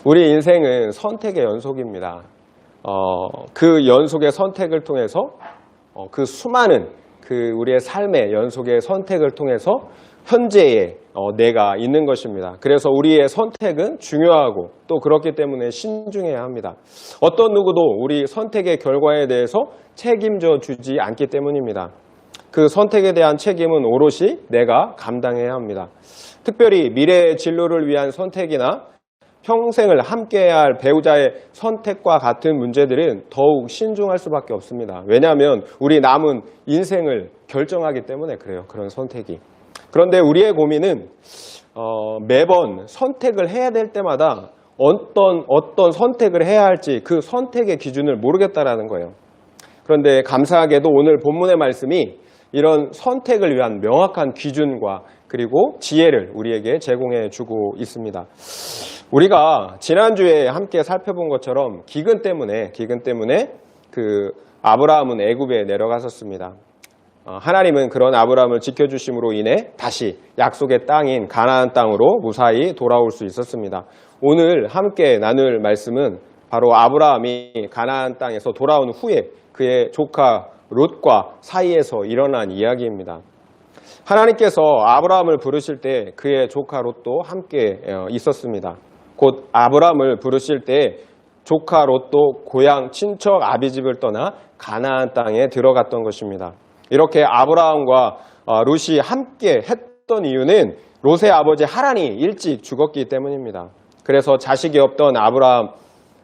우리 인생은 선택의 연속입니다. 그 연속의 선택을 통해서 그 수많은 우리의 삶의 연속의 선택을 통해서 현재의 내가 있는 것입니다. 그래서 우리의 선택은 중요하고 또 그렇기 때문에 신중해야 합니다. 어떤 누구도 우리 선택의 결과에 대해서 책임져 주지 않기 때문입니다. 그 선택에 대한 책임은 오롯이 내가 감당해야 합니다. 특별히 미래의 진로를 위한 선택이나 평생을 함께해야 할 배우자의 선택과 같은 문제들은 더욱 신중할 수밖에 없습니다. 왜냐하면 우리 남은 인생을 결정하기 때문에 그래요. 그런 선택이. 그런데 우리의 고민은 매번 선택을 해야 될 때마다 어떤 선택을 해야 할지 그 선택의 기준을 모르겠다라는 거예요. 그런데 감사하게도 오늘 본문의 말씀이 이런 선택을 위한 명확한 기준과 그리고 지혜를 우리에게 제공해 주고 있습니다. 우리가 지난주에 함께 살펴본 것처럼 기근 때문에 그 아브라함은 애굽에 내려갔었습니다. 하나님은 그런 아브라함을 지켜주심으로 인해 다시 약속의 땅인 가나안 땅으로 무사히 돌아올 수 있었습니다. 오늘 함께 나눌 말씀은 바로 아브라함이 가나안 땅에서 돌아온 후에 그의 조카 롯과 사이에서 일어난 이야기입니다. 하나님께서 아브라함을 부르실 때 그의 조카 롯도 함께 있었습니다. 곧 아브라함을 부르실 때 조카 롯도 고향 친척 아비집을 떠나 가나안 땅에 들어갔던 것입니다. 이렇게 아브라함과 롯이 함께 했던 이유는 롯의 아버지 하란이 일찍 죽었기 때문입니다. 그래서 자식이 없던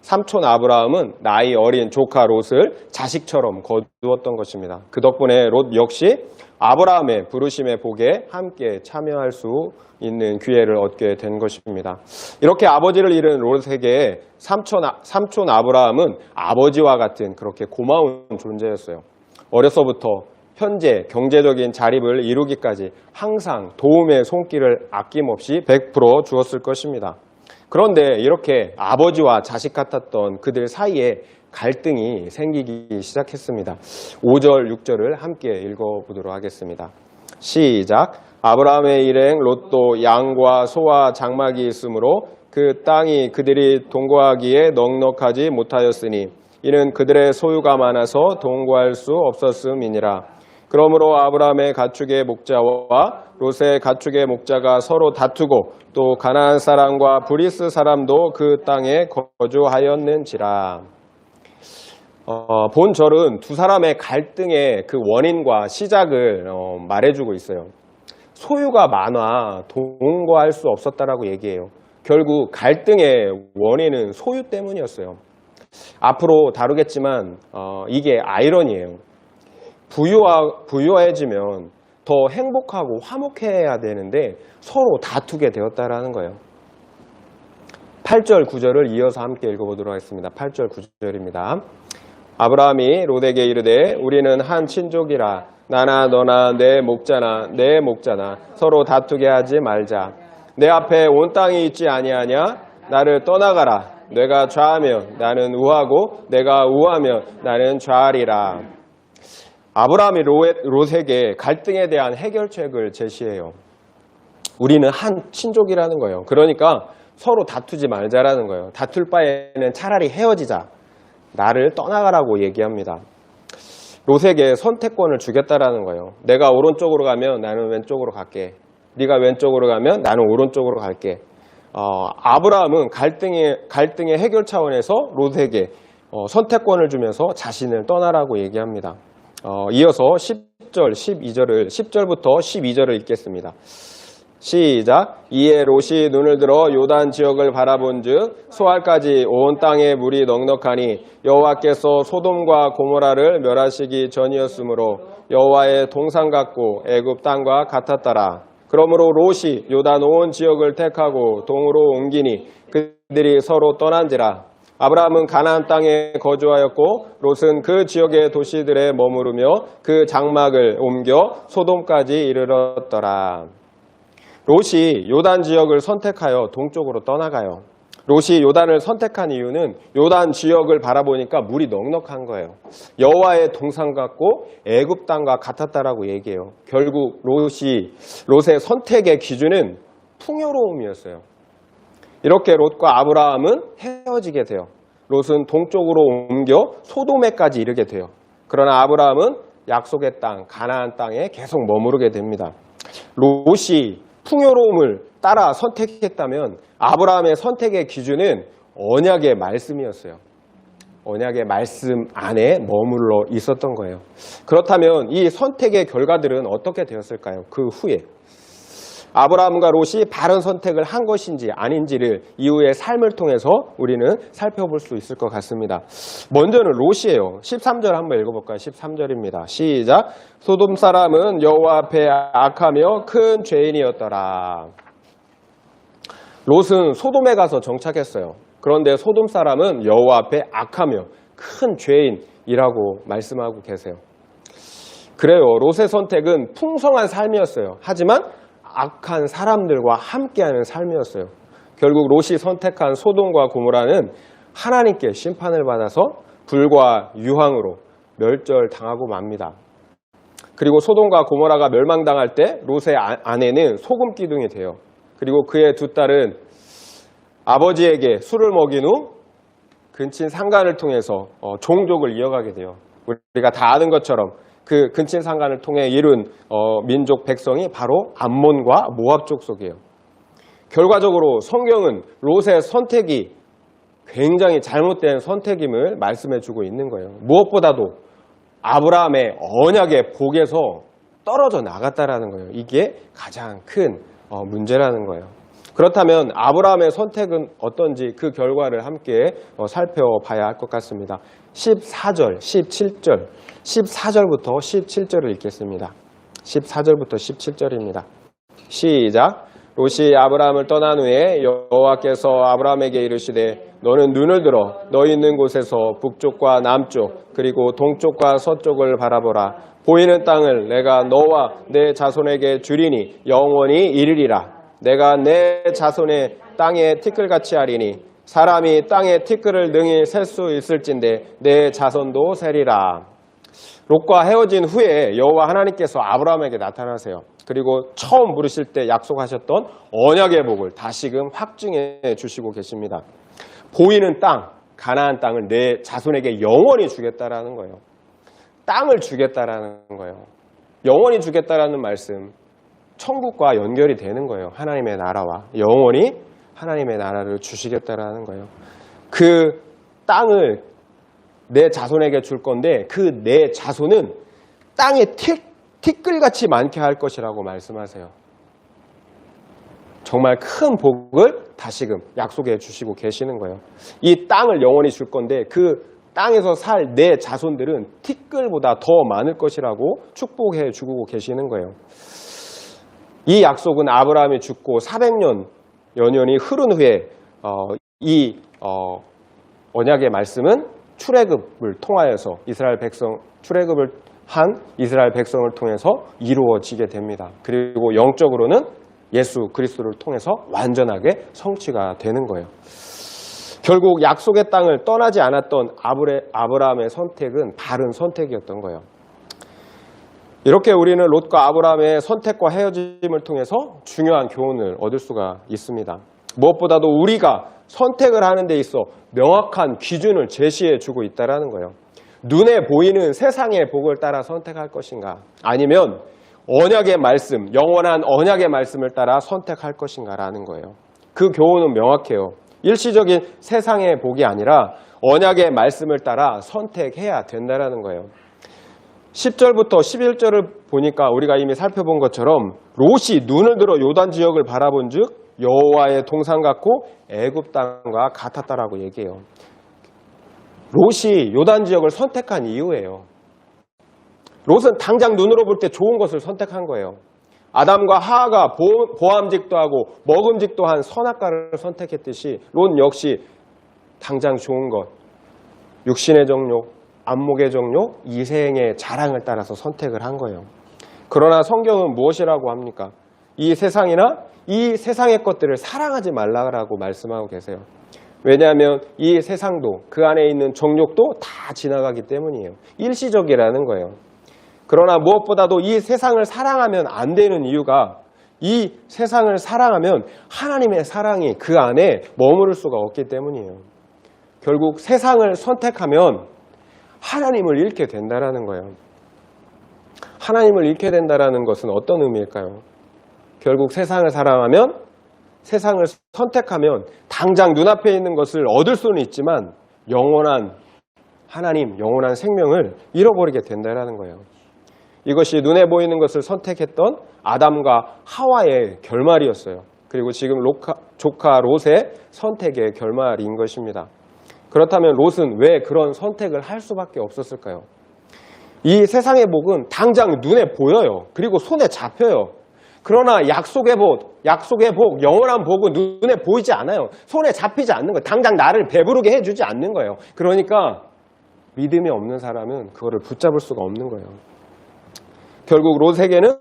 삼촌 아브라함은 나이 어린 조카 롯을 자식처럼 거두었던 것입니다. 그 덕분에 롯 역시 아브라함의 부르심의 복에 함께 참여할 수 있는 기회를 얻게 된 것입니다. 이렇게 아버지를 잃은 롯에게 삼촌 아브라함은 아버지와 같은 그렇게 고마운 존재였어요. 어려서부터 현재 경제적인 자립을 이루기까지 항상 도움의 손길을 아낌없이 100% 주었을 것입니다. 그런데 이렇게 아버지와 자식 같았던 그들 사이에 갈등이 생기기 시작했습니다. 5절, 6절을 함께 읽어보도록 하겠습니다. 시작. 아브라함의 일행 롯도 양과 소와 장막이 있으므로 그 땅이 그들이 동거하기에 넉넉하지 못하였으니 이는 그들의 소유가 많아서 동거할 수 없었음이니라. 그러므로 아브라함의 가축의 목자와 롯의 가축의 목자가 서로 다투고 또 가나안 사람과 브리스 사람도 그 땅에 거주하였는지라. 본절은 두 사람의 갈등의 그 원인과 시작을 말해주고 있어요. 소유가 많아 동거할 수 없었다라고 얘기해요. 결국 갈등의 원인은 소유 때문이었어요. 앞으로 다루겠지만 이게 아이러니예요. 부유해지면 더 행복하고 화목해야 되는데 서로 다투게 되었다라는 거예요. 8절, 9절을 이어서 함께 읽어보도록 하겠습니다. 8절, 9절입니다. 아브라함이 롯에게 이르되 우리는 한 친족이라 나나 너나 내 목자나 서로 다투게 하지 말자. 내 앞에 온 땅이 있지 아니하냐? 나를 떠나가라. 내가 좌하면 나는 우하고 내가 우하면 나는 좌하리라. 아브라함이 롯에게 갈등에 대한 해결책을 제시해요. 우리는 한 친족이라는 거예요. 그러니까 서로 다투지 말자라는 거예요. 다툴 바에는 차라리 헤어지자. 나를 떠나가라고 얘기합니다. 롯에게 선택권을 주겠다라는 거예요. 내가 오른쪽으로 가면 나는 왼쪽으로 갈게. 네가 왼쪽으로 가면 나는 오른쪽으로 갈게. 아브라함은 갈등의 해결 차원에서 롯에게 선택권을 주면서 자신을 떠나라고 얘기합니다. 이어서 10절부터 12절을 읽겠습니다. 시작. 이에 롯이 눈을 들어 요단 지역을 바라본즉 소알까지 온 땅에 물이 넉넉하니 여호와께서 소돔과 고모라를 멸하시기 전이었으므로 여호와의 동산 같고 애굽 땅과 같았더라. 그러므로 롯이 요단 온 지역을 택하고 동으로 옮기니 그들이 서로 떠난지라. 아브라함은 가나안 땅에 거주하였고 롯은 그 지역의 도시들에 머무르며 그 장막을 옮겨 소돔까지 이르렀더라. 롯이 요단 지역을 선택하여 동쪽으로 떠나가요. 롯이 요단을 선택한 이유는 요단 지역을 바라보니까 물이 넉넉한 거예요. 여호와의 동산 같고 애굽 땅과 같았다라고 얘기해요. 결국 롯의 선택의 기준은 풍요로움이었어요. 이렇게 롯과 아브라함은 헤어지게 돼요. 롯은 동쪽으로 옮겨 소돔에까지 이르게 돼요. 그러나 아브라함은 약속의 땅, 가나안 땅에 계속 머무르게 됩니다. 롯이 풍요로움을 따라 선택했다면 아브라함의 선택의 기준은 언약의 말씀이었어요. 언약의 말씀 안에 머물러 있었던 거예요. 그렇다면 이 선택의 결과들은 어떻게 되었을까요? 그 후에 아브라함과 롯이 바른 선택을 한 것인지 아닌지를 이후의 삶을 통해서 우리는 살펴볼 수 있을 것 같습니다. 먼저는 롯이에요. 13절 한번 읽어볼까요? 13절입니다. 시작. 소돔 사람은 여호와 앞에 악하며 큰 죄인이었더라. 롯은 소돔에 가서 정착했어요. 그런데 소돔 사람은 여호와 앞에 악하며 큰 죄인이라고 말씀하고 계세요. 그래요. 롯의 선택은 풍성한 삶이었어요. 하지만 악한 사람들과 함께하는 삶이었어요. 결국 롯이 선택한 소돔과 고모라는 하나님께 심판을 받아서 불과 유황으로 멸절당하고 맙니다. 그리고 소돔과 고모라가 멸망당할 때 롯의 아내는 소금 기둥이 돼요. 그리고 그의 두 딸은 아버지에게 술을 먹인 후 근친 상간을 통해서 종족을 이어가게 돼요. 우리가 다 아는 것처럼 그 근친 상간을 통해 이룬 민족 백성이 바로 암몬과 모압 족속이에요. 결과적으로 성경은 롯의 선택이 굉장히 잘못된 선택임을 말씀해주고 있는 거예요. 무엇보다도 아브라함의 언약의 복에서 떨어져 나갔다라는 거예요. 이게 가장 큰 문제라는 거예요. 그렇다면 아브라함의 선택은 어떤지 그 결과를 함께 살펴봐야 할 것 같습니다. 14절, 17절, 14절부터 17절을 읽겠습니다. 14절부터 17절입니다. 시작. 롯이 아브라함을 떠난 후에 여호와께서 아브라함에게 이르시되 너는 눈을 들어 너 있는 곳에서 북쪽과 남쪽 그리고 동쪽과 서쪽을 바라보라. 보이는 땅을 내가 너와 내 자손에게 주리니 영원히 이르리라. 내가 내 자손의 땅에 티끌같이 하리니 사람이 땅의 티끌을 능히 셀 수 있을진데 내 자손도 세리라. 롯과 헤어진 후에 여호와 하나님께서 아브라함에게 나타나세요. 그리고 처음 부르실 때 약속하셨던 언약의 복을 다시금 확증해 주시고 계십니다. 보이는 땅, 가나안 땅을 내 자손에게 영원히 주겠다라는 거예요. 땅을 주겠다라는 거예요. 영원히 주겠다라는 말씀, 천국과 연결이 되는 거예요. 하나님의 나라와 영원히 하나님의 나라를 주시겠다라는 거예요. 그 땅을 내 자손에게 줄 건데 그 내 자손은 땅에 티끌같이 많게 할 것이라고 말씀하세요. 정말 큰 복을 다시금 약속해 주시고 계시는 거예요. 이 땅을 영원히 줄 건데 그 땅에서 살 내 자손들은 티끌보다 더 많을 것이라고 축복해 주고 계시는 거예요. 이 약속은 아브라함이 죽고 400년 연년이 흐른 후에 이 언약의 말씀은 출애굽을 통하여서 출애굽을 한 이스라엘 백성을 통해서 이루어지게 됩니다. 그리고 영적으로는 예수 그리스도를 통해서 완전하게 성취가 되는 거예요. 결국 약속의 땅을 떠나지 않았던 아브라함의 선택은 바른 선택이었던 거예요. 이렇게 우리는 롯과 아브라함의 선택과 헤어짐을 통해서 중요한 교훈을 얻을 수가 있습니다. 무엇보다도 우리가 선택을 하는 데 있어 명확한 기준을 제시해 주고 있다는 거예요. 눈에 보이는 세상의 복을 따라 선택할 것인가, 아니면 언약의 말씀, 영원한 언약의 말씀을 따라 선택할 것인가라는 거예요. 그 교훈은 명확해요. 일시적인 세상의 복이 아니라 언약의 말씀을 따라 선택해야 된다는 거예요. 10절부터 11절을 보니까 우리가 이미 살펴본 것처럼 롯이 눈을 들어 요단 지역을 바라본 즉 여호와의 동산 같고 애굽 땅과 같았다라고 얘기해요. 롯이 요단 지역을 선택한 이유예요. 롯은 당장 눈으로 볼 때 좋은 것을 선택한 거예요. 아담과 하하가 보암직도 하고 먹음직도 한 선악과를 선택했듯이 롯 역시 당장 좋은 것, 육신의 정욕, 안목의 정욕, 이생의 자랑을 따라서 선택을 한 거예요. 그러나 성경은 무엇이라고 합니까? 이 세상이나 이 세상의 것들을 사랑하지 말라고 말씀하고 계세요. 왜냐하면 이 세상도 그 안에 있는 정욕도 다 지나가기 때문이에요. 일시적이라는 거예요. 그러나 무엇보다도 이 세상을 사랑하면 안 되는 이유가 이 세상을 사랑하면 하나님의 사랑이 그 안에 머무를 수가 없기 때문이에요. 결국 세상을 선택하면 하나님을 잃게 된다라는 거예요. 하나님을 잃게 된다라는 것은 어떤 의미일까요? 결국 세상을 사랑하면, 세상을 선택하면 당장 눈앞에 있는 것을 얻을 수는 있지만 영원한 하나님, 영원한 생명을 잃어버리게 된다라는 거예요. 이것이 눈에 보이는 것을 선택했던 아담과 하와의 결말이었어요. 그리고 지금 조카 롯의 선택의 결말인 것입니다. 그렇다면 롯은 왜 그런 선택을 할 수밖에 없었을까요? 이 세상의 복은 당장 눈에 보여요. 그리고 손에 잡혀요. 그러나 약속의 복, 영원한 복은 눈에 보이지 않아요. 손에 잡히지 않는 거예요. 당장 나를 배부르게 해주지 않는 거예요. 그러니까 믿음이 없는 사람은 그거를 붙잡을 수가 없는 거예요. 결국 롯에게는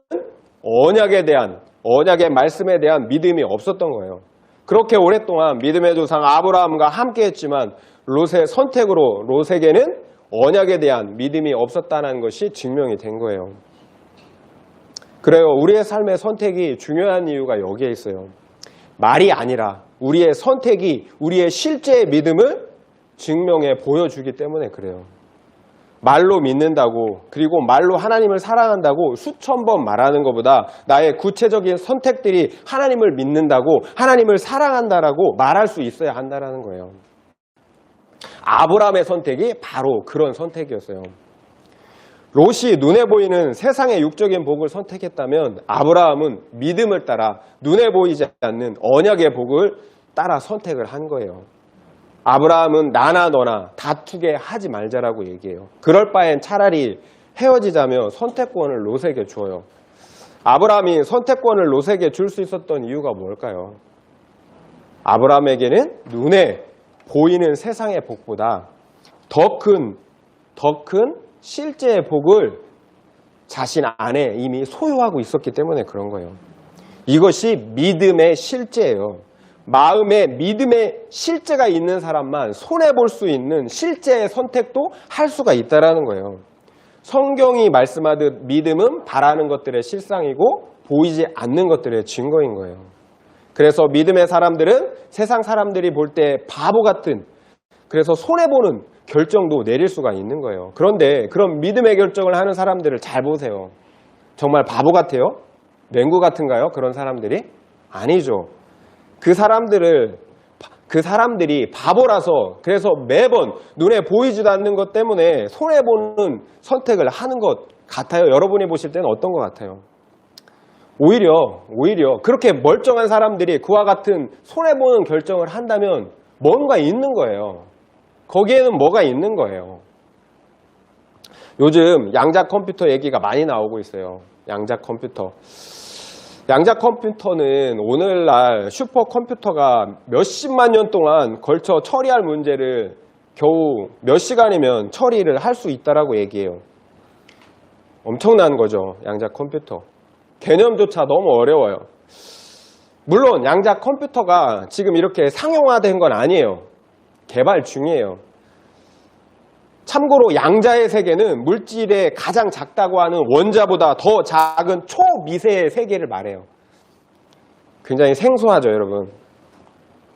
언약의 말씀에 대한 믿음이 없었던 거예요. 그렇게 오랫동안 믿음의 조상 아브라함과 함께 했지만 롯의 선택으로 롯에게는 언약에 대한 믿음이 없었다는 것이 증명이 된 거예요. 그래요. 우리의 삶의 선택이 중요한 이유가 여기에 있어요. 말이 아니라 우리의 선택이 우리의 실제의 믿음을 증명해 보여주기 때문에 그래요. 말로 믿는다고, 그리고 말로 하나님을 사랑한다고 수천 번 말하는 것보다 나의 구체적인 선택들이 하나님을 믿는다고, 하나님을 사랑한다라고 말할 수 있어야 한다는 거예요. 아브라함의 선택이 바로 그런 선택이었어요. 롯이 눈에 보이는 세상의 육적인 복을 선택했다면 아브라함은 믿음을 따라 눈에 보이지 않는 언약의 복을 따라 선택을 한 거예요. 아브라함은 나나 너나 다투게 하지 말자라고 얘기해요. 그럴 바엔 차라리 헤어지자며 선택권을 롯에게 주어요. 아브라함이 선택권을 롯에게 줄 수 있었던 이유가 뭘까요? 아브라함에게는 눈에 보이는 세상의 복보다 더 큰 실제의 복을 자신 안에 이미 소유하고 있었기 때문에 그런 거예요. 이것이 믿음의 실제예요. 마음에 믿음의 실제가 있는 사람만 손해볼 수 있는 실제의 선택도 할 수가 있다는 거예요. 성경이 말씀하듯 믿음은 바라는 것들의 실상이고 보이지 않는 것들의 증거인 거예요. 그래서 믿음의 사람들은 세상 사람들이 볼 때 바보 같은, 그래서 손해보는 결정도 내릴 수가 있는 거예요. 그런데 그런 믿음의 결정을 하는 사람들을 잘 보세요. 정말 바보 같아요? 맹구 같은가요? 그런 사람들이? 아니죠. 그 사람들이 바보라서, 그래서 매번 눈에 보이지도 않는 것 때문에 손해보는 선택을 하는 것 같아요. 여러분이 보실 때는 어떤 것 같아요? 오히려 그렇게 멀쩡한 사람들이 그와 같은 손해보는 결정을 한다면 뭔가 있는 거예요. 거기에는 뭐가 있는 거예요. 요즘 양자 컴퓨터 얘기가 많이 나오고 있어요. 양자 컴퓨터는 오늘날 슈퍼컴퓨터가 몇십만 년 동안 걸쳐 처리할 문제를 겨우 몇 시간이면 처리를 할 수 있다라고 얘기해요. 엄청난 거죠. 양자 컴퓨터. 개념조차 너무 어려워요. 물론 양자 컴퓨터가 지금 이렇게 상용화된 건 아니에요. 개발 중이에요. 참고로 양자의 세계는 물질의 가장 작다고 하는 원자보다 더 작은 초미세의 세계를 말해요. 굉장히 생소하죠, 여러분.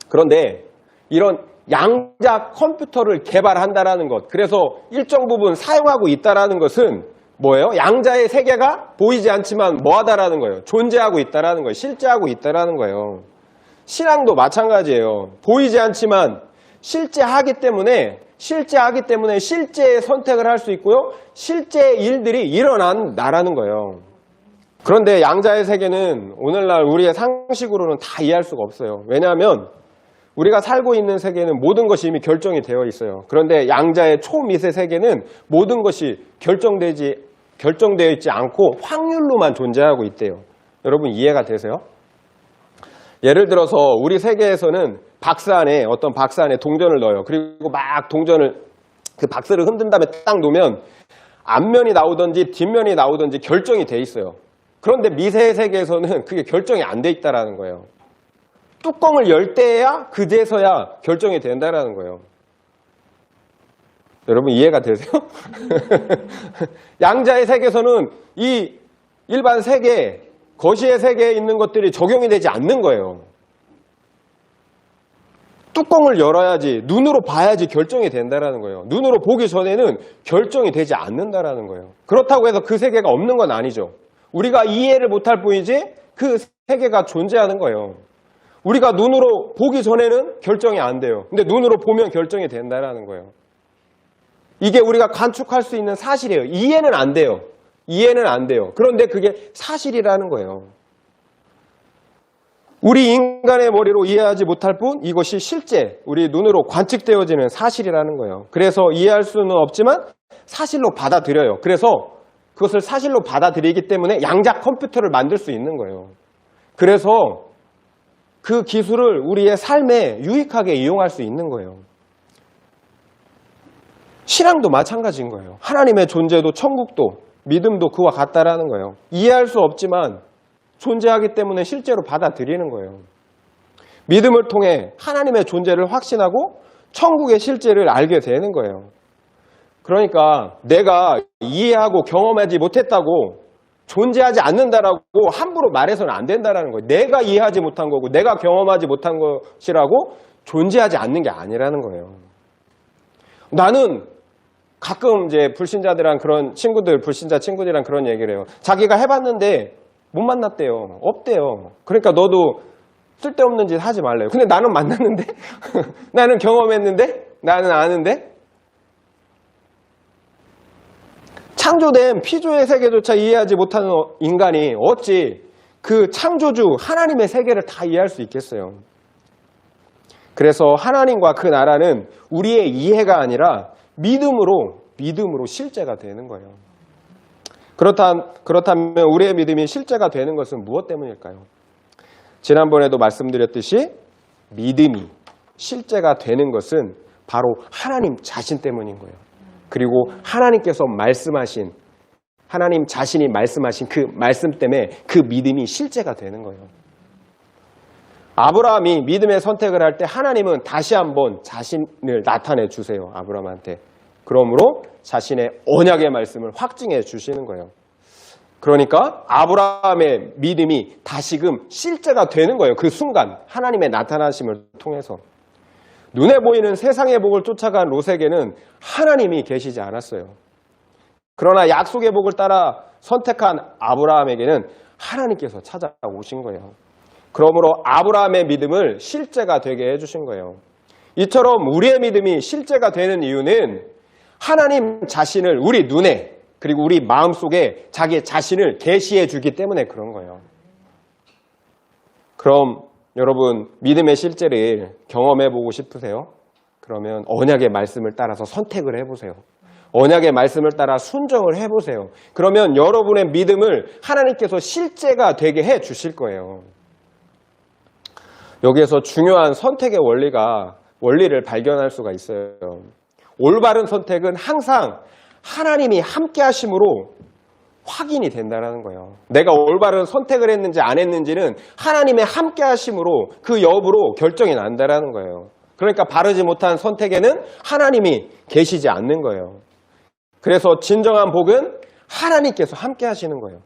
그런데 이런 양자 컴퓨터를 개발한다라는 것, 그래서 일정 부분 사용하고 있다라는 것은 뭐예요? 양자의 세계가 보이지 않지만 뭐하다라는 거예요? 존재하고 있다라는 거예요. 실제하고 있다라는 거예요. 신앙도 마찬가지예요. 보이지 않지만 실제하기 때문에 실제의 선택을 할 수 있고요. 실제의 일들이 일어난다라는 거예요. 그런데 양자의 세계는 오늘날 우리의 상식으로는 다 이해할 수가 없어요. 왜냐하면 우리가 살고 있는 세계는 모든 것이 이미 결정이 되어 있어요. 그런데 양자의 초미세 세계는 모든 것이 결정되어 있지 않고 확률로만 존재하고 있대요. 여러분 이해가 되세요? 예를 들어서 우리 세계에서는 어떤 박스 안에 동전을 넣어요. 그리고 막 그 박스를 흔든 다음에 딱 놓으면 앞면이 나오든지 뒷면이 나오든지 결정이 돼 있어요. 그런데 미세의 세계에서는 그게 결정이 안 돼 있다라는 거예요. 뚜껑을 열 때야 그제서야 결정이 된다라는 거예요. 여러분 이해가 되세요? 양자의 세계에서는 이 일반 세계, 거시의 세계에 있는 것들이 적용이 되지 않는 거예요. 뚜껑을 열어야지, 눈으로 봐야지 결정이 된다라는 거예요. 눈으로 보기 전에는 결정이 되지 않는다라는 거예요. 그렇다고 해서 그 세계가 없는 건 아니죠. 우리가 이해를 못할 뿐이지 그 세계가 존재하는 거예요. 우리가 눈으로 보기 전에는 결정이 안 돼요. 근데 눈으로 보면 결정이 된다라는 거예요. 이게 우리가 관측할 수 있는 사실이에요. 이해는 안 돼요. 이해는 안 돼요. 그런데 그게 사실이라는 거예요. 우리 인간의 머리로 이해하지 못할 뿐 이것이 실제 우리 눈으로 관측되어지는 사실이라는 거예요. 그래서 이해할 수는 없지만 사실로 받아들여요. 그래서 그것을 사실로 받아들이기 때문에 양자 컴퓨터를 만들 수 있는 거예요. 그래서 그 기술을 우리의 삶에 유익하게 이용할 수 있는 거예요. 신앙도 마찬가지인 거예요. 하나님의 존재도 천국도 믿음도 그와 같다라는 거예요. 이해할 수 없지만 존재하기 때문에 실제로 받아들이는 거예요. 믿음을 통해 하나님의 존재를 확신하고 천국의 실제를 알게 되는 거예요. 그러니까 내가 이해하고 경험하지 못했다고 존재하지 않는다라고 함부로 말해서는 안 된다라는 거예요. 내가 이해하지 못한 거고 내가 경험하지 못한 것이라고 존재하지 않는 게 아니라는 거예요. 나는 가끔 이제 불신자들이랑 그런 친구들, 불신자 친구들이랑 그런 얘기를 해요. 자기가 해봤는데 못 만났대요. 없대요. 그러니까 너도 쓸데없는 짓 하지 말래요. 근데 나는 만났는데? 나는 경험했는데? 나는 아는데? 창조된 피조의 세계조차 이해하지 못하는 인간이 어찌 그 창조주 하나님의 세계를 다 이해할 수 있겠어요. 그래서 하나님과 그 나라는 우리의 이해가 아니라 믿음으로 실제가 되는 거예요. 그렇다면 우리의 믿음이 실제가 되는 것은 무엇 때문일까요? 지난번에도 말씀드렸듯이 믿음이 실제가 되는 것은 바로 하나님 자신 때문인 거예요. 그리고 하나님께서 말씀하신, 하나님 자신이 말씀하신 그 말씀 때문에 그 믿음이 실제가 되는 거예요. 아브라함이 믿음의 선택을 할 때 하나님은 다시 한번 자신을 나타내 주세요. 아브라함한테. 그러므로 자신의 언약의 말씀을 확증해 주시는 거예요. 그러니까 아브라함의 믿음이 다시금 실제가 되는 거예요. 그 순간 하나님의 나타나심을 통해서. 눈에 보이는 세상의 복을 쫓아간 롯에게는 하나님이 계시지 않았어요. 그러나 약속의 복을 따라 선택한 아브라함에게는 하나님께서 찾아오신 거예요. 그러므로 아브라함의 믿음을 실제가 되게 해주신 거예요. 이처럼 우리의 믿음이 실제가 되는 이유는 하나님 자신을 우리 눈에 그리고 우리 마음속에 자기 자신을 계시해 주기 때문에 그런 거예요. 그럼 여러분 믿음의 실제를 경험해 보고 싶으세요? 그러면 언약의 말씀을 따라서 선택을 해보세요. 언약의 말씀을 따라 순종을 해보세요. 그러면 여러분의 믿음을 하나님께서 실제가 되게 해 주실 거예요. 여기에서 중요한 선택의 원리를 발견할 수가 있어요. 올바른 선택은 항상 하나님이 함께 하심으로 확인이 된다는 거예요. 내가 올바른 선택을 했는지 안 했는지는 하나님의 함께 하심으로 그 여부로 결정이 난다는 거예요. 그러니까 바르지 못한 선택에는 하나님이 계시지 않는 거예요. 그래서 진정한 복은 하나님께서 함께 하시는 거예요.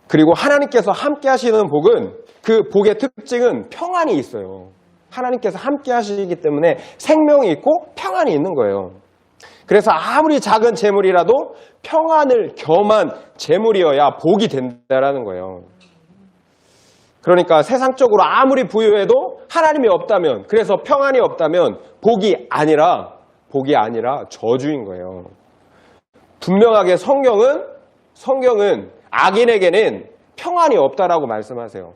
그리고 하나님께서 함께 하시는 복은 그 복의 특징은 평안이 있어요. 하나님께서 함께 하시기 때문에 생명이 있고 평안이 있는 거예요. 그래서 아무리 작은 재물이라도 평안을 겸한 재물이어야 복이 된다는 거예요. 그러니까 세상적으로 아무리 부유해도 하나님이 없다면, 그래서 평안이 없다면 복이 아니라 저주인 거예요. 분명하게 성경은 악인에게는 평안이 없다라고 말씀하세요.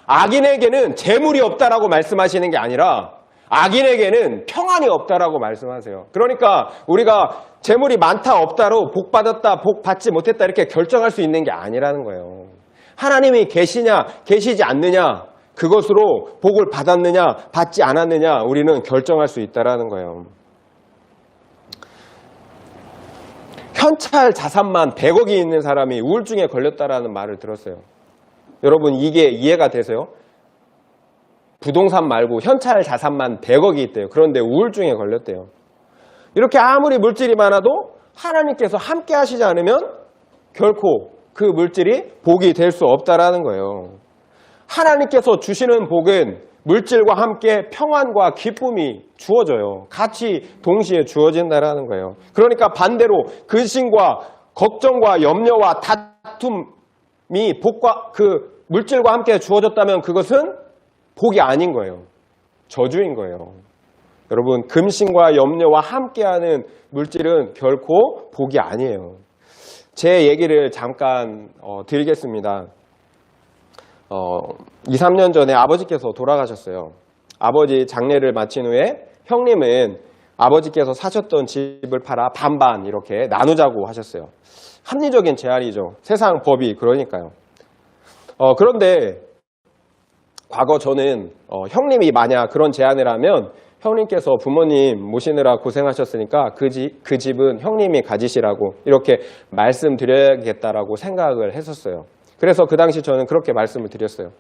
악인에게는 재물이 없다라고 말씀하시는 게 아니라 악인에게는 평안이 없다라고 말씀하세요. 그러니까 우리가 재물이 많다 없다로 복 받았다 복 받지 못했다 이렇게 결정할 수 있는 게 아니라는 거예요. 하나님이 계시냐 계시지 않느냐 그것으로 복을 받았느냐 받지 않았느냐 우리는 결정할 수 있다라는 거예요. 현찰 자산만 100억이 있는 사람이 우울증에 걸렸다라는 말을 들었어요. 여러분 이게 이해가 되세요? 부동산 말고 현찰 자산만 100억이 있대요. 그런데 우울증에 걸렸대요. 이렇게 아무리 물질이 많아도 하나님께서 함께 하시지 않으면 결코 그 물질이 복이 될 수 없다라는 거예요. 하나님께서 주시는 복은 물질과 함께 평안과 기쁨이 주어져요. 같이 동시에 주어진다라는 거예요. 그러니까 반대로 근심과 걱정과 염려와 다툼이 복과 그 물질과 함께 주어졌다면 그것은 복이 아닌 거예요. 저주인 거예요. 여러분, 근심과 염려와 함께하는 물질은 결코 복이 아니에요. 제 얘기를 잠깐 드리겠습니다. 2, 3년 전에 아버지께서 돌아가셨어요. 아버지 장례를 마친 후에 형님은 아버지께서 사셨던 집을 팔아 반반 이렇게 나누자고 하셨어요. 합리적인 제안이죠. 세상 법이 그러니까요. 그런데 과거 저는 형님이 만약 그런 제안을 하면 형님께서 부모님 모시느라 고생하셨으니까 그 집은 형님이 가지시라고 이렇게 말씀드려야겠다라고 생각을 했었어요. 그래서 그 당시 저는 그렇게 말씀을 드렸어요.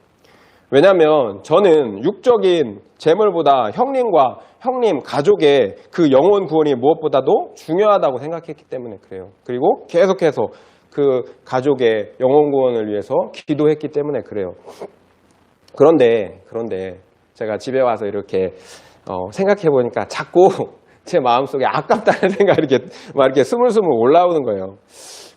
왜냐하면 저는 육적인 재물보다 형님과 형님 가족의 그 영혼 구원이 무엇보다도 중요하다고 생각했기 때문에 그래요. 그리고 계속해서 그 가족의 영혼 구원을 위해서 기도했기 때문에 그래요. 그런데 제가 집에 와서 이렇게 생각해 보니까 자꾸 제 마음속에 아깝다는 생각이 이렇게 스물스물 올라오는 거예요.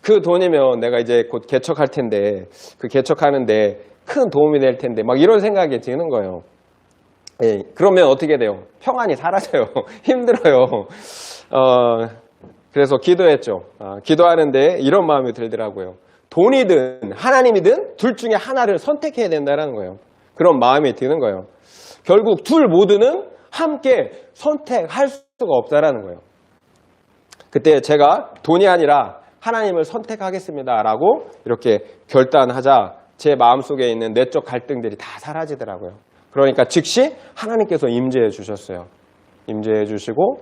그 돈이면 내가 이제 곧 개척할 텐데 그 개척하는데 큰 도움이 될 텐데 막 이런 생각이 드는 거예요. 예, 그러면 어떻게 돼요? 평안이 사라져요. 힘들어요. 그래서 기도했죠. 기도하는데 이런 마음이 들더라고요. 돈이든 하나님이든 둘 중에 하나를 선택해야 된다는 거예요. 그런 마음이 드는 거예요. 결국 둘 모두는 함께 선택할 수가 없다라는 거예요. 그때 제가 돈이 아니라 하나님을 선택하겠습니다라고 이렇게 결단하자 제 마음속에 있는 내적 갈등들이 다 사라지더라고요. 그러니까 즉시 하나님께서 임재해 주셨어요. 임재해 주시고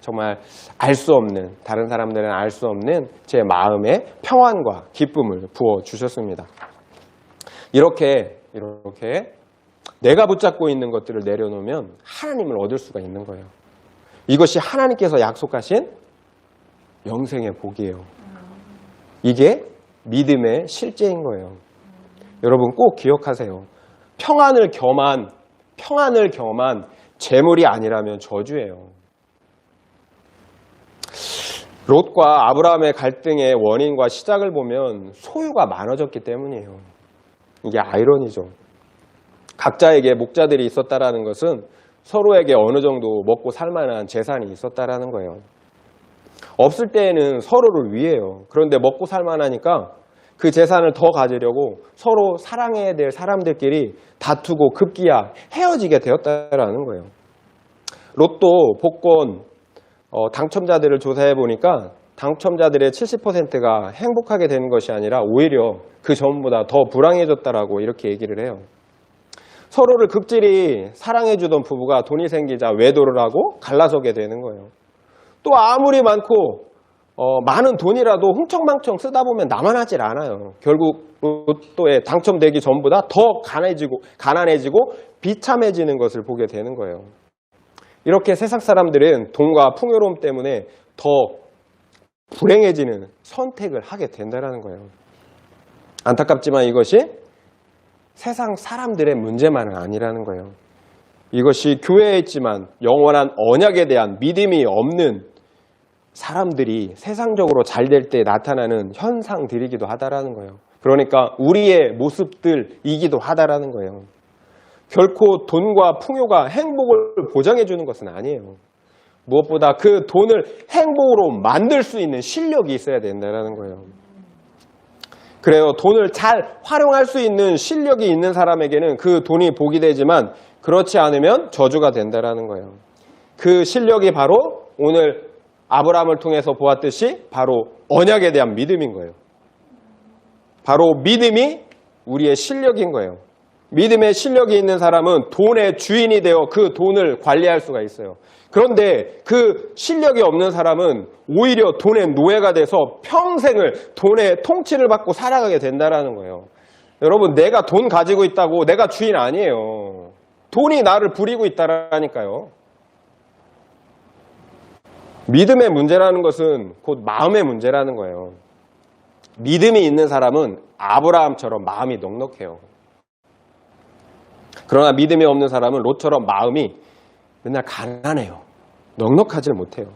정말 알 수 없는, 다른 사람들은 알 수 없는 제 마음에 평안과 기쁨을 부어 주셨습니다. 이렇게 내가 붙잡고 있는 것들을 내려놓으면 하나님을 얻을 수가 있는 거예요. 이것이 하나님께서 약속하신 영생의 복이에요. 이게 믿음의 실제인 거예요. 여러분 꼭 기억하세요. 평안을 겸한 재물이 아니라면 저주예요. 롯과 아브라함의 갈등의 원인과 시작을 보면 소유가 많아졌기 때문이에요. 이게 아이러니죠. 각자에게 목자들이 있었다라는 것은 서로에게 어느 정도 먹고 살만한 재산이 있었다라는 거예요. 없을 때에는 서로를 위해요. 그런데 먹고 살만하니까 그 재산을 더 가지려고 서로 사랑해야 될 사람들끼리 다투고 급기야 헤어지게 되었다라는 거예요. 로또 복권 당첨자들을 조사해 보니까 당첨자들의 70%가 행복하게 되는 것이 아니라 오히려 그 전보다 더 불행해졌다라고 이렇게 얘기를 해요. 서로를 극질이 사랑해주던 부부가 돈이 생기자 외도를 하고 갈라서게 되는 거예요. 또 아무리 많고 많은 돈이라도 흥청망청 쓰다 보면 남아나질 않아요. 결국 로또에 당첨되기 전보다 더 가난해지고 비참해지는 것을 보게 되는 거예요. 이렇게 세상 사람들은 돈과 풍요로움 때문에 더 불행해지는 선택을 하게 된다는 거예요. 안타깝지만 이것이 세상 사람들의 문제만은 아니라는 거예요. 이것이 교회에 있지만 영원한 언약에 대한 믿음이 없는 사람들이 세상적으로 잘 될 때 나타나는 현상들이기도 하다라는 거예요. 그러니까 우리의 모습들이기도 하다라는 거예요. 결코 돈과 풍요가 행복을 보장해 주는 것은 아니에요. 무엇보다 그 돈을 행복으로 만들 수 있는 실력이 있어야 된다는 거예요. 그래요. 돈을 잘 활용할 수 있는 실력이 있는 사람에게는 그 돈이 복이 되지만 그렇지 않으면 저주가 된다는 거예요. 그 실력이 바로 오늘 아브라함을 통해서 보았듯이 바로 언약에 대한 믿음인 거예요. 바로 믿음이 우리의 실력인 거예요. 믿음의 실력이 있는 사람은 돈의 주인이 되어 그 돈을 관리할 수가 있어요. 그런데 그 실력이 없는 사람은 오히려 돈의 노예가 돼서 평생을 돈의 통치를 받고 살아가게 된다는 거예요. 여러분, 내가 돈 가지고 있다고 내가 주인 아니에요. 돈이 나를 부리고 있다라니까요. 믿음의 문제라는 것은 곧 마음의 문제라는 거예요. 믿음이 있는 사람은 아브라함처럼 마음이 넉넉해요. 그러나 믿음이 없는 사람은 롯처럼 마음이 맨날 가난해요. 넉넉하지 못해요.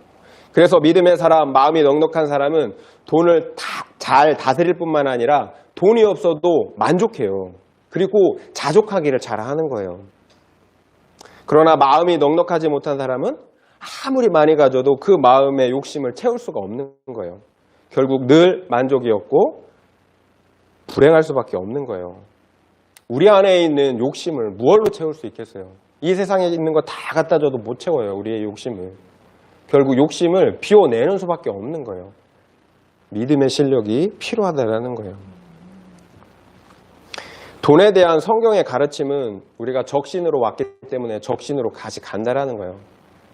그래서 믿음의 사람, 마음이 넉넉한 사람은 돈을 잘 다스릴 뿐만 아니라 돈이 없어도 만족해요. 그리고 자족하기를 잘하는 거예요. 그러나 마음이 넉넉하지 못한 사람은 아무리 많이 가져도 그 마음의 욕심을 채울 수가 없는 거예요. 결국 늘 만족이 없고 불행할 수밖에 없는 거예요. 우리 안에 있는 욕심을 무엇로 채울 수 있겠어요? 이 세상에 있는 거 다 갖다 줘도 못 채워요. 우리의 욕심을. 결국 욕심을 비워내는 수밖에 없는 거예요. 믿음의 실력이 필요하다는 거예요. 돈에 대한 성경의 가르침은 우리가 적신으로 왔기 때문에 적신으로 다시 간다라는 거예요.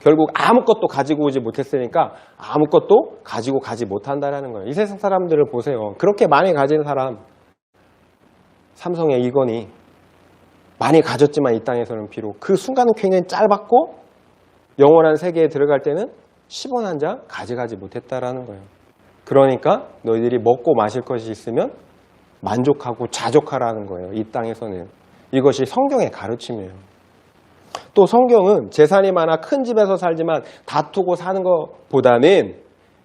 결국 아무것도 가지고 오지 못했으니까 아무것도 가지고 가지 못한다라는 거예요. 이 세상 사람들을 보세요. 그렇게 많이 가진 사람, 삼성의 이건희, 많이 가졌지만 이 땅에서는 비록 그 순간은 굉장히 짧았고 영원한 세계에 들어갈 때는 10원 한 장 가져가지 못했다라는 거예요. 그러니까 너희들이 먹고 마실 것이 있으면 만족하고 자족하라는 거예요. 이 땅에서는. 이것이 성경의 가르침이에요. 또 성경은 재산이 많아 큰 집에서 살지만 다투고 사는 것보다는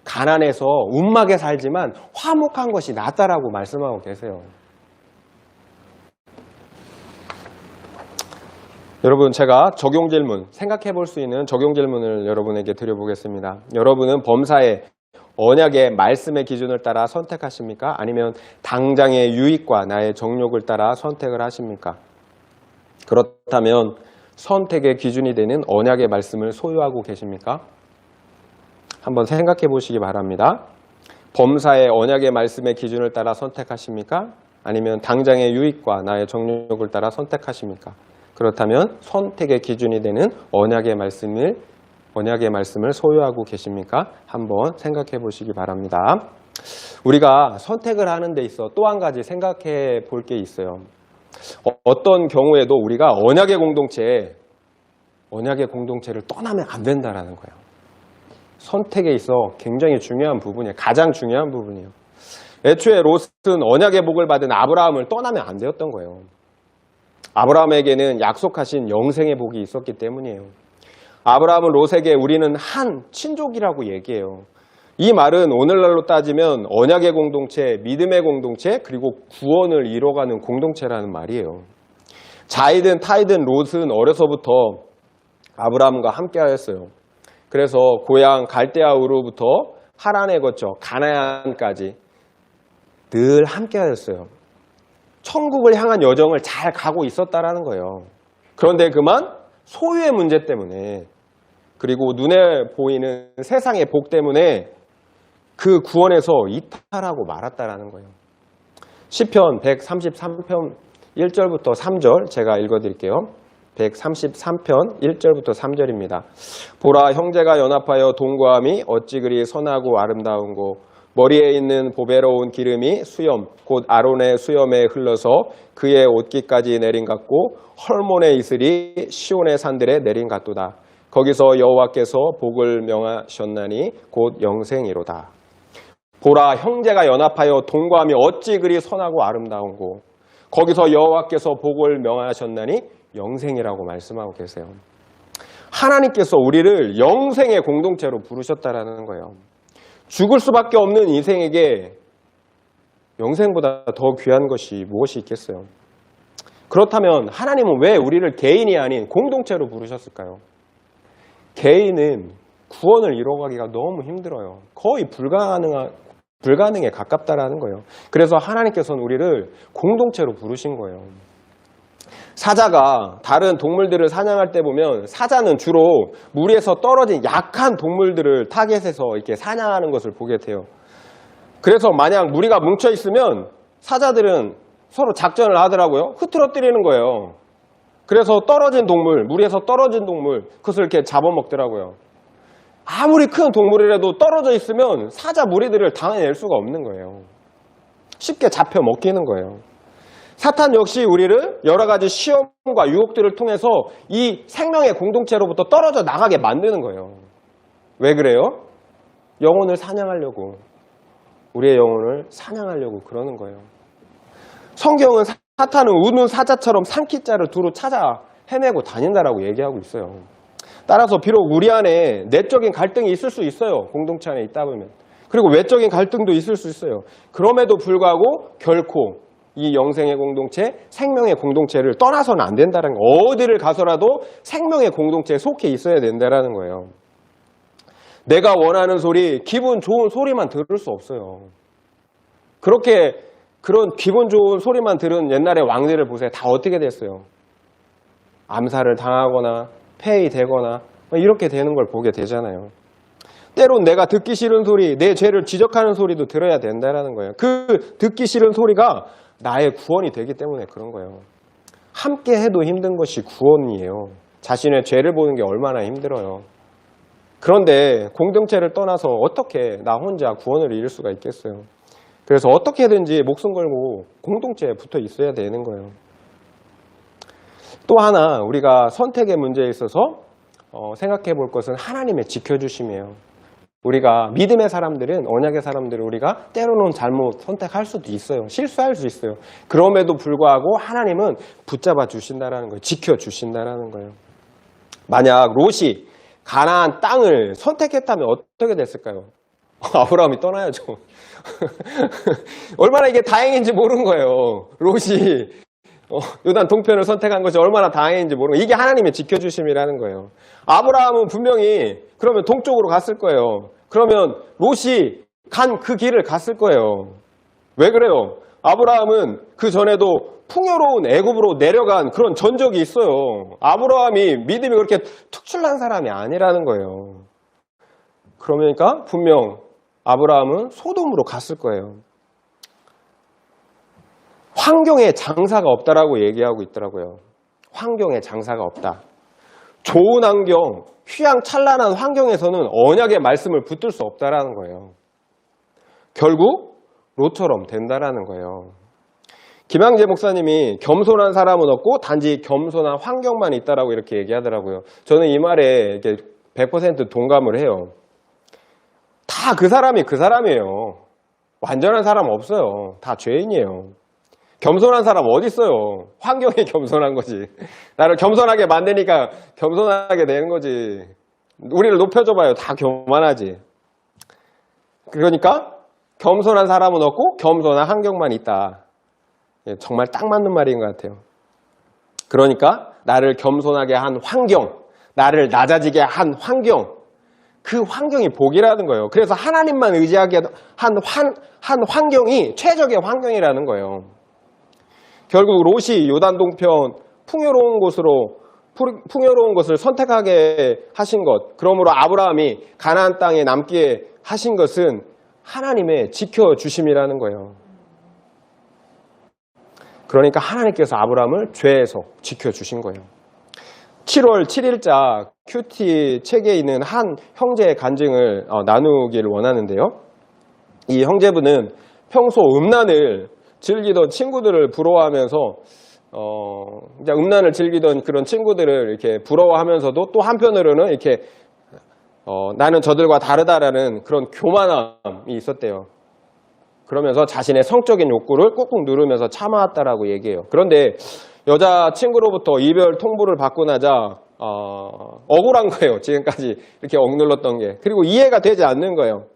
가난해서 운막에 살지만 화목한 것이 낫다라고 말씀하고 계세요. 여러분, 제가 적용 질문, 생각해 볼 수 있는 적용 질문을 여러분에게 드려보겠습니다. 여러분은 범사에 언약의 말씀의 기준을 따라 선택하십니까? 아니면 당장의 유익과 나의 정욕을 따라 선택을 하십니까? 그렇다면 선택의 기준이 되는 언약의 말씀을 소유하고 계십니까? 한번 생각해 보시기 바랍니다. 범사의 언약의 말씀의 기준을 따라 선택하십니까? 아니면 당장의 유익과 나의 정욕을 따라 선택하십니까? 그렇다면 선택의 기준이 되는 언약의 말씀을 소유하고 계십니까? 한번 생각해 보시기 바랍니다. 우리가 선택을 하는 데 있어 또 한 가지 생각해 볼 게 있어요. 어떤 경우에도 우리가 언약의 공동체를 떠나면 안 된다라는 거예요. 선택에 있어 굉장히 중요한 부분이에요. 가장 중요한 부분이에요. 애초에 롯은 언약의 복을 받은 아브라함을 떠나면 안 되었던 거예요. 아브라함에게는 약속하신 영생의 복이 있었기 때문이에요. 아브라함은 롯에게 우리는 한 친족이라고 얘기해요. 이 말은 오늘날로 따지면 언약의 공동체, 믿음의 공동체, 그리고 구원을 이뤄가는 공동체라는 말이에요. 자이든 타이든 롯은 어려서부터 아브라함과 함께하였어요. 그래서 고향 갈대아 우르부터 하란에 거쳐 가나안까지 늘 함께하였어요. 천국을 향한 여정을 잘 가고 있었다라는 거예요. 그런데 그만 소유의 문제 때문에 그리고 눈에 보이는 세상의 복 때문에 그 구원에서 이탈하고 말았다라는 거예요. 시편 133편 1절부터 3절 제가 읽어드릴게요. 133편 1절부터 3절입니다. 보라, 형제가 연합하여 동거함이 어찌 그리 선하고 아름다운고 머리에 있는 보배로운 기름이 수염 곧 아론의 수염에 흘러서 그의 옷깃까지 내린 같고 헐몬의 이슬이 시온의 산들에 내린 같도다. 거기서 여호와께서 복을 명하셨나니 곧 영생이로다. 보라, 형제가 연합하여 동거함이 어찌 그리 선하고 아름다운고 거기서 여호와께서 복을 명하셨나니 영생이라고 말씀하고 계세요. 하나님께서 우리를 영생의 공동체로 부르셨다라는 거예요. 죽을 수밖에 없는 인생에게 영생보다 더 귀한 것이 무엇이 있겠어요? 그렇다면 하나님은 왜 우리를 개인이 아닌 공동체로 부르셨을까요? 개인은 구원을 이뤄가기가 너무 힘들어요. 거의 불가능에 가깝다라는 거예요. 그래서 하나님께서는 우리를 공동체로 부르신 거예요. 사자가 다른 동물들을 사냥할 때 보면 사자는 주로 무리에서 떨어진 약한 동물들을 타겟해서 이렇게 사냥하는 것을 보게 돼요. 그래서 만약 무리가 뭉쳐 있으면 사자들은 서로 작전을 하더라고요. 흐트러뜨리는 거예요. 그래서 떨어진 동물, 무리에서 떨어진 동물, 그것을 이렇게 잡아먹더라고요. 아무리 큰 동물이라도 떨어져 있으면 사자 무리들을 당해낼 수가 없는 거예요. 쉽게 잡혀 먹히는 거예요. 사탄 역시 우리를 여러 가지 시험과 유혹들을 통해서 이 생명의 공동체로부터 떨어져 나가게 만드는 거예요. 왜 그래요? 영혼을 사냥하려고. 우리의 영혼을 사냥하려고 그러는 거예요. 성경은 사탄은 우는 사자처럼 산기자를 두루 찾아 헤매고 다닌다라고 얘기하고 있어요. 따라서 비록 우리 안에 내적인 갈등이 있을 수 있어요. 공동체 안에 있다 보면. 그리고 외적인 갈등도 있을 수 있어요. 그럼에도 불구하고 결코 이 영생의 공동체, 생명의 공동체를 떠나서는 안 된다는 거예요. 어디를 가서라도 생명의 공동체에 속해 있어야 된다는 거예요. 내가 원하는 소리, 기분 좋은 소리만 들을 수 없어요. 그런 기분 좋은 소리만 들은 옛날의 왕들을 보세요. 다 어떻게 됐어요? 암살을 당하거나 폐위되거나 이렇게 되는 걸 보게 되잖아요. 때론 내가 듣기 싫은 소리, 내 죄를 지적하는 소리도 들어야 된다는 거예요. 그 듣기 싫은 소리가 나의 구원이 되기 때문에 그런 거예요. 함께 해도 힘든 것이 구원이에요. 자신의 죄를 보는 게 얼마나 힘들어요. 그런데 공동체를 떠나서 어떻게 나 혼자 구원을 이룰 수가 있겠어요. 그래서 어떻게든지 목숨 걸고 공동체에 붙어 있어야 되는 거예요. 또 하나 우리가 선택의 문제에 있어서 생각해 볼 것은 하나님의 지켜주심이에요. 우리가 믿음의 사람들은, 언약의 사람들은 우리가 때로는 잘못 선택할 수도 있어요. 실수할 수 있어요. 그럼에도 불구하고 하나님은 붙잡아 주신다라는 거예요. 지켜주신다라는 거예요. 만약 롯이 가나안 땅을 선택했다면 어떻게 됐을까요? 아브라함이 떠나야죠. 얼마나 이게 다행인지 모르는 거예요. 롯이 요단 동편을 선택한 것이 얼마나 다행인지 모르는 거예요. 이게 하나님의 지켜주심이라는 거예요. 아브라함은 분명히 그러면 동쪽으로 갔을 거예요. 그러면 롯이 간 그 길을 갔을 거예요. 왜 그래요? 아브라함은 그 전에도 풍요로운 애굽으로 내려간 그런 전적이 있어요. 아브라함이 믿음이 그렇게 특출난 사람이 아니라는 거예요. 그러니까 분명 아브라함은 소돔으로 갔을 거예요. 환경에 장사가 없다라고 얘기하고 있더라고요. 환경에 장사가 없다. 좋은 환경, 휘황찬란한 환경에서는 언약의 말씀을 붙들 수 없다라는 거예요. 결국 롯처럼 된다라는 거예요. 김양재 목사님이 겸손한 사람은 없고 단지 겸손한 환경만 있다라고 이렇게 얘기하더라고요. 저는 이 말에 100% 동감을 해요. 다 그 사람이 그 사람이에요. 완전한 사람 없어요. 다 죄인이에요. 겸손한 사람 어디 있어요? 환경이 겸손한 거지. 나를 겸손하게 만드니까 겸손하게 되는 거지. 우리를 높여줘봐요. 다 교만하지. 그러니까 겸손한 사람은 없고 겸손한 환경만 있다. 정말 딱 맞는 말인 것 같아요. 그러니까 나를 겸손하게 한 환경, 나를 낮아지게 한 환경, 그 환경이 복이라는 거예요. 그래서 하나님만 의지하게 한 환경이 최적의 환경이라는 거예요. 결국 롯이 요단 동편 풍요로운 곳을 선택하게 하신 것, 그러므로 아브라함이 가나안 땅에 남게 하신 것은 하나님의 지켜주심이라는 거예요. 그러니까 하나님께서 아브라함을 죄에서 지켜주신 거예요. 7월 7일자 큐티 책에 있는 한 형제의 간증을 나누기를 원하는데요. 이 형제분은 평소 음란을 즐기던 친구들을 부러워하면서 음란을 즐기던 그런 친구들을 이렇게 부러워하면서도 또 한편으로는 이렇게 나는 저들과 다르다라는 그런 교만함이 있었대요. 그러면서 자신의 성적인 욕구를 꾹꾹 누르면서 참아왔다라고 얘기해요. 그런데 여자친구로부터 이별 통보를 받고 나자 억울한 거예요. 지금까지 이렇게 억눌렀던 게. 그리고 이해가 되지 않는 거예요.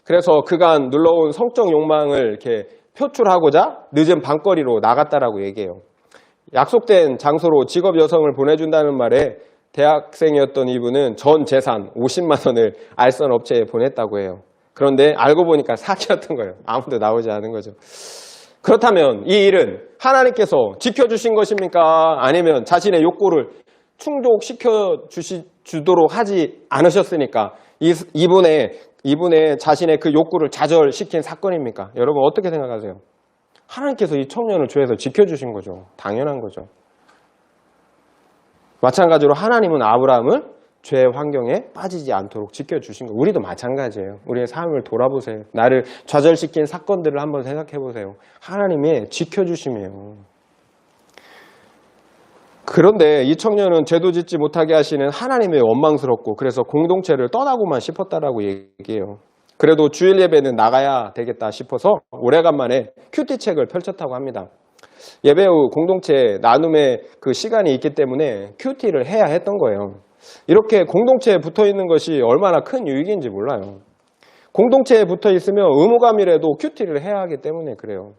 그래서 그간 눌러온 성적 욕망을 이렇게 표출하고자 늦은 밤거리로 나갔다라고 얘기해요. 약속된 장소로 직업 여성을 보내준다는 말에 대학생이었던 이분은 전 재산 50만 원을 알선 업체에 보냈다고 해요. 그런데 알고 보니까 사기였던 거예요. 아무도 나오지 않은 거죠. 그렇다면 이 일은 하나님께서 지켜주신 것입니까? 아니면 자신의 욕구를 충족시켜 주도록 하지 않으셨으니까 이분의 자신의 그 욕구를 좌절시킨 사건입니까? 여러분 어떻게 생각하세요? 하나님께서 이 청년을 죄에서 지켜주신 거죠. 당연한 거죠. 마찬가지로 하나님은 아브라함을 죄의 환경에 빠지지 않도록 지켜주신 거예요. 우리도 마찬가지예요. 우리의 삶을 돌아보세요. 나를 좌절시킨 사건들을 한번 생각해 보세요. 하나님의 지켜주심이에요. 그런데 이 청년은 죄도 짓지 못하게 하시는 하나님의 원망스럽고 그래서 공동체를 떠나고만 싶었다라고 얘기해요. 그래도 주일 예배는 나가야 되겠다 싶어서 오래간만에 큐티 책을 펼쳤다고 합니다. 예배 후 공동체 나눔의 그 시간이 있기 때문에 큐티를 해야 했던 거예요. 이렇게 공동체에 붙어 있는 것이 얼마나 큰 유익인지 몰라요. 공동체에 붙어 있으면 의무감이라도 큐티를 해야 하기 때문에 그래요.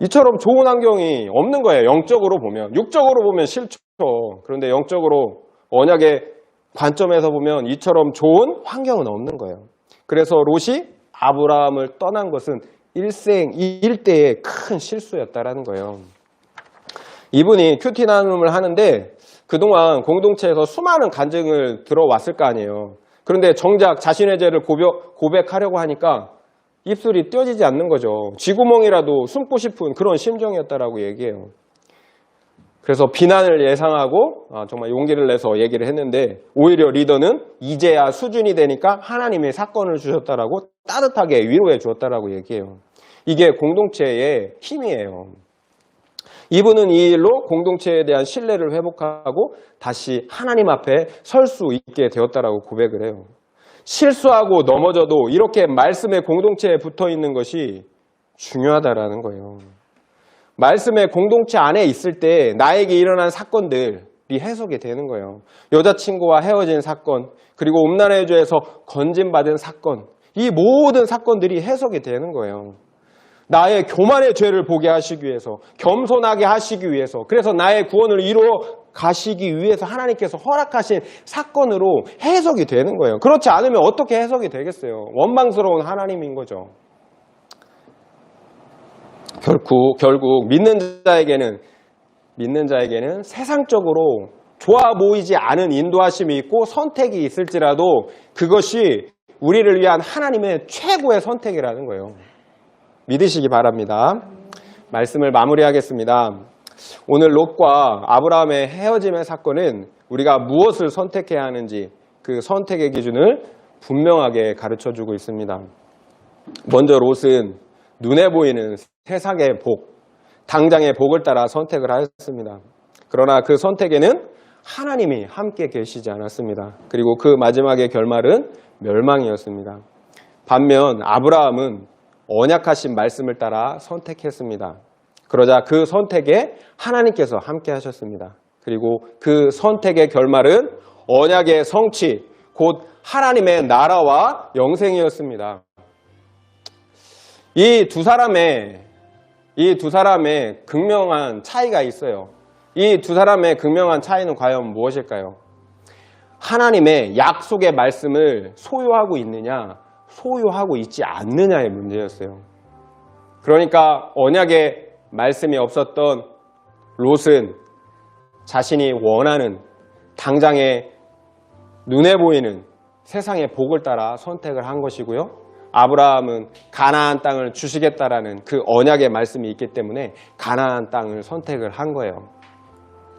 이처럼 좋은 환경이 없는 거예요. 영적으로 보면. 육적으로 보면 싫죠. 그런데 영적으로 언약의 관점에서 보면 이처럼 좋은 환경은 없는 거예요. 그래서 롯이 아브라함을 떠난 것은 일생일대의 큰 실수였다라는 거예요. 이분이 큐티 나눔을 하는데 그동안 공동체에서 수많은 간증을 들어왔을 거 아니에요. 그런데 정작 자신의 죄를 고백하려고 하니까 입술이 떼어지지 않는 거죠. 쥐구멍이라도 숨고 싶은 그런 심정이었다라고 얘기해요. 그래서 비난을 예상하고 정말 용기를 내서 얘기를 했는데 오히려 리더는 이제야 수준이 되니까 하나님이 사건을 주셨다라고 따뜻하게 위로해 주었다라고 얘기해요. 이게 공동체의 힘이에요. 이분은 이 일로 공동체에 대한 신뢰를 회복하고 다시 하나님 앞에 설 수 있게 되었다라고 고백을 해요. 실수하고 넘어져도 이렇게 말씀의 공동체에 붙어 있는 것이 중요하다라는 거예요. 말씀의 공동체 안에 있을 때 나에게 일어난 사건들이 해석이 되는 거예요. 여자친구와 헤어진 사건, 그리고 음란의 죄에서 건진받은 사건, 이 모든 사건들이 해석이 되는 거예요. 나의 교만의 죄를 보게 하시기 위해서, 겸손하게 하시기 위해서, 그래서 나의 구원을 이루어 가시기 위해서 하나님께서 허락하신 사건으로 해석이 되는 거예요. 그렇지 않으면 어떻게 해석이 되겠어요? 원망스러운 하나님인 거죠. 결국 믿는 자에게는 세상적으로 좋아 보이지 않은 인도하심이 있고 선택이 있을지라도 그것이 우리를 위한 하나님의 최고의 선택이라는 거예요. 믿으시기 바랍니다. 말씀을 마무리하겠습니다. 오늘 롯과 아브라함의 헤어짐의 사건은 우리가 무엇을 선택해야 하는지 그 선택의 기준을 분명하게 가르쳐주고 있습니다. 먼저 롯은 눈에 보이는 세상의 복, 당장의 복을 따라 선택을 하였습니다. 그러나 그 선택에는 하나님이 함께 계시지 않았습니다. 그리고 그 마지막의 결말은 멸망이었습니다. 반면 아브라함은 언약하신 말씀을 따라 선택했습니다. 그러자 그 선택에 하나님께서 함께 하셨습니다. 그리고 그 선택의 결말은 언약의 성취, 곧 하나님의 나라와 영생이었습니다. 이 두 사람의 극명한 차이가 있어요. 이 두 사람의 극명한 차이는 과연 무엇일까요? 하나님의 약속의 말씀을 소유하고 있느냐, 소유하고 있지 않느냐의 문제였어요. 그러니까 언약의 말씀이 없었던 롯은 자신이 원하는 당장의 눈에 보이는 세상의 복을 따라 선택을 한 것이고요. 아브라함은 가나안 땅을 주시겠다라는 그 언약의 말씀이 있기 때문에 가나안 땅을 선택을 한 거예요.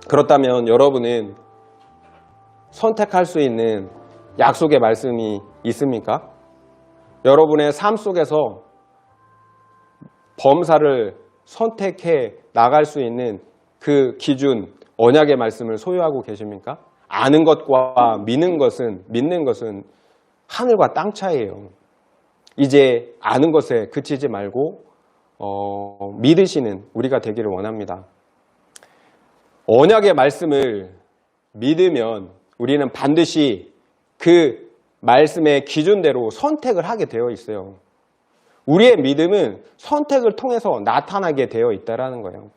그렇다면 여러분은 선택할 수 있는 약속의 말씀이 있습니까? 여러분의 삶 속에서 범사를 선택해 나갈 수 있는 그 기준, 언약의 말씀을 소유하고 계십니까? 아는 것과 믿는 것은 하늘과 땅 차이예요. 이제 아는 것에 그치지 말고 믿으시는 우리가 되기를 원합니다. 언약의 말씀을 믿으면 우리는 반드시 그 말씀의 기준대로 선택을 하게 되어 있어요. 우리의 믿음은 선택을 통해서 나타나게 되어 있다는 거예요.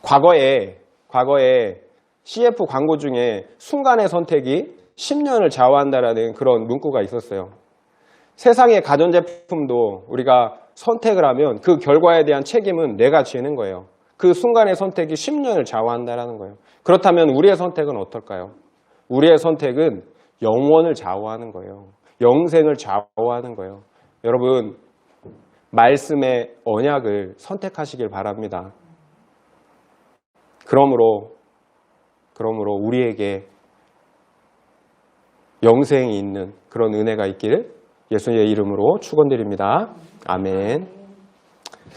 과거에 CF 광고 중에 순간의 선택이 10년을 좌우한다라는 그런 문구가 있었어요. 세상의 가전제품도 우리가 선택을 하면 그 결과에 대한 책임은 내가 지는 거예요. 그 순간의 선택이 10년을 좌우한다는 거예요. 그렇다면 우리의 선택은 어떨까요? 우리의 선택은 영원을 좌우하는 거예요. 영생을 좌우하는 거예요. 여러분, 말씀의 언약을 선택하시길 바랍니다. 그러므로 우리에게 영생이 있는 그런 은혜가 있기를 예수님의 이름으로 축원드립니다. 아멘.